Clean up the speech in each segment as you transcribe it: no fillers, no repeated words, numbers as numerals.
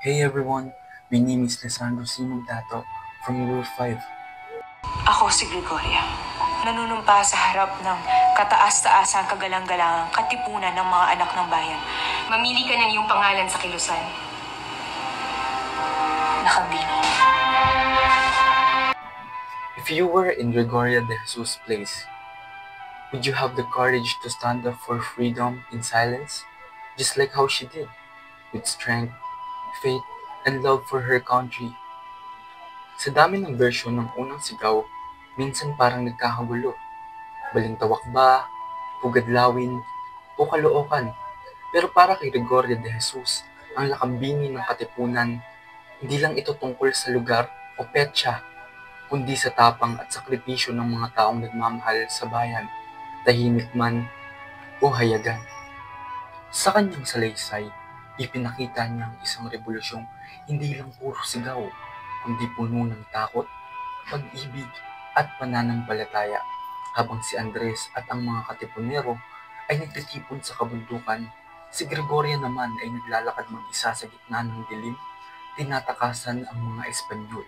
Hey everyone, my name is Lisandro Simon Dato from Rule 5. Ako si Gregoria. Nanunumpa sa harap ng kataas-taasang kagalang-galangang katipunan ng mga anak ng bayan. Mamili ka ng iyong pangalan sa kilusan. Nakabini. If you were in Gregoria de Jesus' place, would you have the courage to stand up for freedom in silence, just like how she did, with strength, faith, and love for her country? Sa dami ng version ng unang sigaw, minsan parang nagkakagulo. Balintawak ba, pugadlawin, o kalookan. Pero para kay Gregoria de Jesus, ang lakambini ng katipunan, hindi lang ito tungkol sa lugar o petsa, kundi sa tapang at sakripisyo ng mga taong nagmamahal sa bayan, tahimik man o hayagan. Sa kanyang salaysay, ipinakita niya ang isang revolusyong hindi lang puro sigaw, kundi puno ng takot, pag-ibig at pananampalataya. Habang si Andres at ang mga katipunero ay nagtitipon sa kabundukan, si Gregoria naman ay naglalakad mag-isa sa gitna ng dilim, tinatakasan ang mga Espanyol.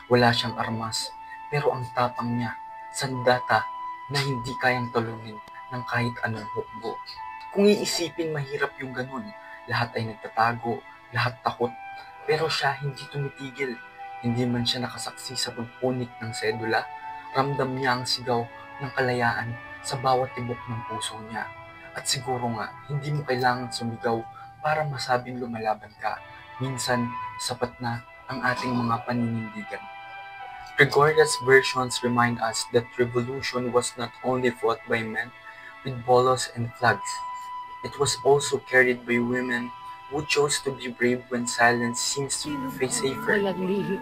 Wala siyang armas, pero ang tapang niya, sandata na hindi kayang talunin ng kahit anong hukbo. Kung iisipin, mahirap yung ganun. Lahat ay nagtatago, lahat takot, pero siya hindi tumitigil. Hindi man siya nakasaksi sa pagpunit ng sedula, ramdam niya ang sigaw ng kalayaan sa bawat tibok ng puso niya. At siguro nga, hindi mo kailangan sumigaw para masabing lumalaban ka. Minsan, sapat na ang ating mga paninindigan. Gregoria's versions remind us that revolution was not only fought by men with bolos and flags. It was also carried by women who chose to be brave when silence seems to be safer.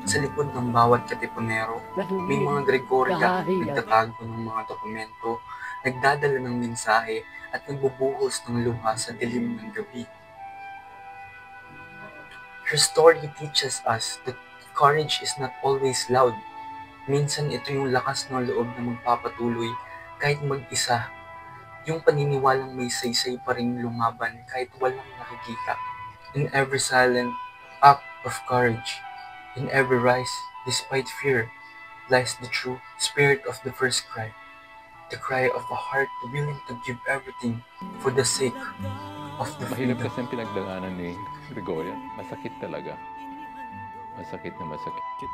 Sa likod ng bawat katipunero, may mga Gregoria nagtatago ng mga dokumento, nagdadala ng mensahe at nagbubuhos ng luha sa dilim ng gabi. Her story teaches us that courage is not always loud. Minsan ito yung lakas ng loob na magpapatuloy kahit mag-isa. Yung paniniwalang may saysay pa rin lumaban kahit walang nakikita. In every silent act of courage, in every rise, despite fear, lies the true spirit of the first cry. The cry of a heart willing to give everything for the sake of the Mahirap freedom. kasi ang pinagdaanan ni Gregoria. Masakit talaga. Masakit na masakit.